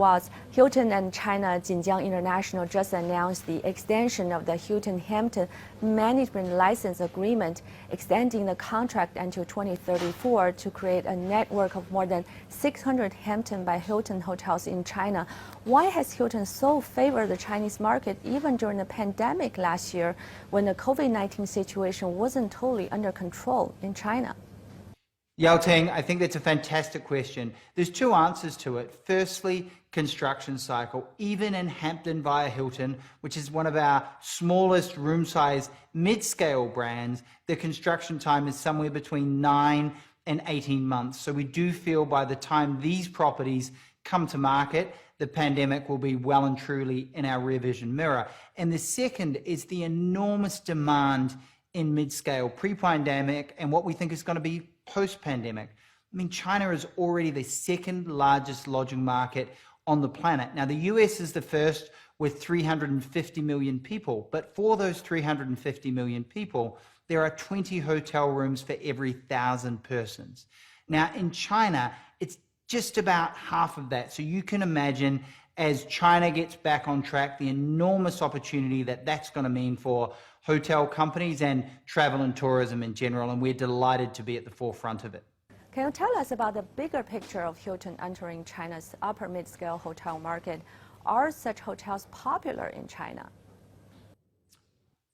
was, Hilton and China Jinjiang International just announced the extension of the Hilton Hampton management license agreement, extending the contract until 2034 to create a network of more than 600 Hampton by Hilton hotels in China. Why has Hilton so favored the Chinese market even during the pandemic last year when the COVID-19 situation wasn't totally under control in China? Yao Ting, I think that's a fantastic question. There's two answers to it. Firstly, construction cycle. Even in Hampton via Hilton, which is one of our smallest room size mid-scale brands, the construction time is somewhere between 9 and 18 months. So we do feel by the time these properties come to market, the pandemic will be well and truly in our rear vision mirror. And the second is the enormous demand in mid-scale pre-pandemic and what we think is going to be post-pandemic. I mean, China is already the second largest lodging market on the planet. Now, the US is the first with 350 million people, but for those 350 million people, there are 20 hotel rooms for every 1,000 persons. Now, in China, it's just about half of that. So you can imagine as China gets back on track, the enormous opportunity that that's going to mean for hotel companies and travel and tourism in general, and we're delighted to be at the forefront of it. Can you tell us about the bigger picture of Hilton entering China's upper mid-scale hotel market? Are such hotels popular in China?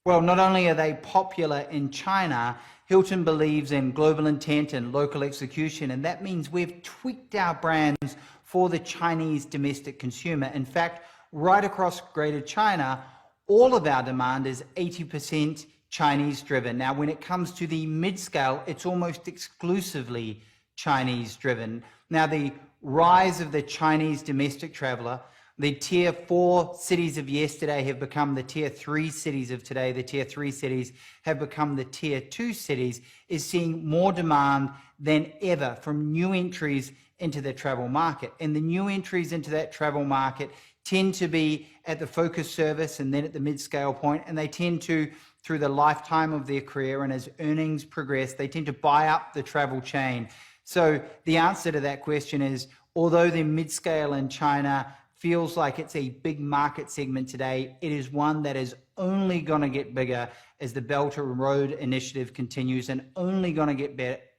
Well, not only are they popular in China, Hilton believes in global intent and local execution, and that means we've tweaked our brands for the Chinese domestic consumer. In fact, right across Greater China, all of our demand is 80% Chinese driven. Now, when it comes to the mid-scale, it's almost exclusively Chinese driven. Now, the rise of the Chinese domestic traveler, the tier 4 cities of yesterday have become the tier 3 cities of today. The tier 3 cities have become the tier 2 cities, is seeing more demand than ever from new entries into the travel market. And the new entries into that travel market tend to be at the focus service and then at the mid-scale point, and they tend to, through the lifetime of their career and as earnings progress, they tend to buy up the travel chain. So the answer to that question is, although the mid-scale in China feels like it's a big market segment today, it is one that is only going to get bigger as the Belt and Road Initiative continues, and only going to get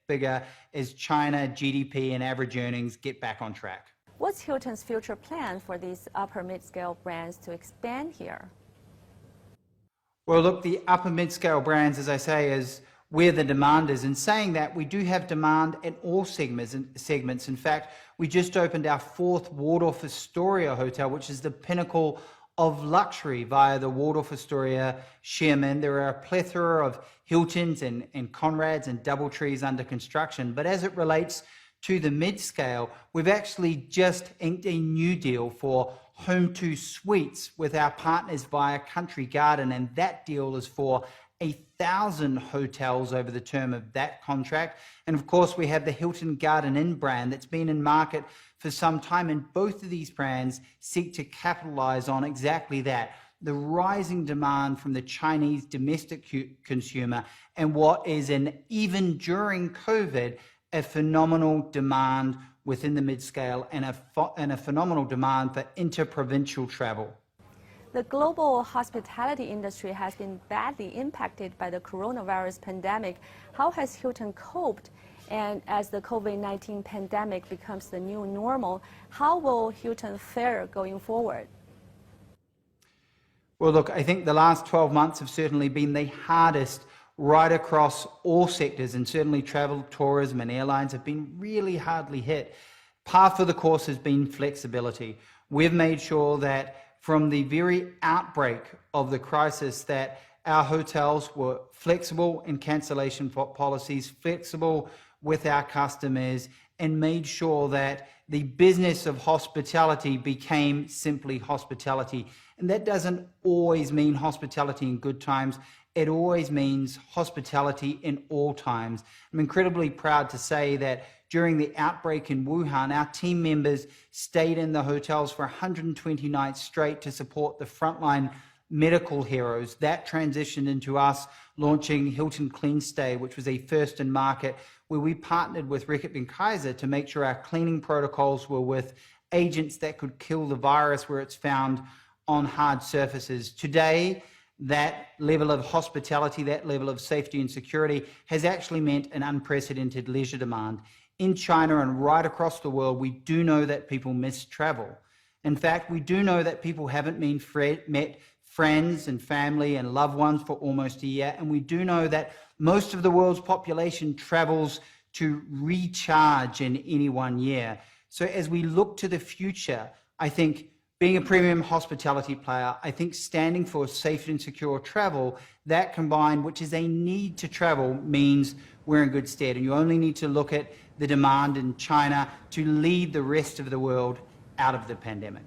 bigger as China GDP and average earnings get back on track. What's Hilton's future plan for these upper mid-scale brands to expand here? Well, look, the upper mid-scale brands, as I say, is where the demand is. In saying that, we do have demand in all segments. In fact, we just opened our 4th Waldorf Astoria hotel, which is the pinnacle of luxury via the Waldorf Astoria Sherman. There are a plethora of Hiltons and Conrads and Doubletrees under construction. But as it relates to the mid-scale, we've actually just inked a new deal for Home2 Suites with our partners via Country Garden, and that deal is for 1,000 hotels over the term of that contract. And of course, we have the Hilton Garden Inn brand that's been in market for some time, and both of these brands seek to capitalize on exactly that, the rising demand from the Chinese domestic consumer, and what is even during COVID, a phenomenal demand within the mid-scale and a phenomenal demand for interprovincial travel. The global hospitality industry has been badly impacted by the coronavirus pandemic. How has Hilton coped? And as the COVID-19 pandemic becomes the new normal, how will Hilton fare going forward? Well, look, I think the last 12 months have certainly been the hardest right across all sectors, and certainly travel, tourism and airlines have been really hardly hit. Par for the course has been flexibility. We've made sure that from the very outbreak of the crisis that our hotels were flexible in cancellation policies, flexible with our customers, and made sure that the business of hospitality became simply hospitality. And that doesn't always mean hospitality in good times. It always means hospitality in all times. I'm incredibly proud to say that during the outbreak in Wuhan, our team members stayed in the hotels for 120 nights straight to support the frontline medical heroes. That transitioned into us launching Hilton Clean Stay, which was a first in market, where we partnered with Reckitt Benckiser to make sure our cleaning protocols were with agents that could kill the virus where it's found on hard surfaces. Today, that level of hospitality, that level of safety and security has actually meant an unprecedented leisure demand. In China and right across the world, we do know that people miss travel. In fact, we do know that people haven't met friends and family and loved ones for almost a year. And we do know that most of the world's population travels to recharge in any one year. So as we look to the future, I think being a premium hospitality player, I think standing for safe and secure travel, that combined, which is a need to travel, means we're in good stead. And you only need to look at the demand in China to lead the rest of the world out of the pandemic.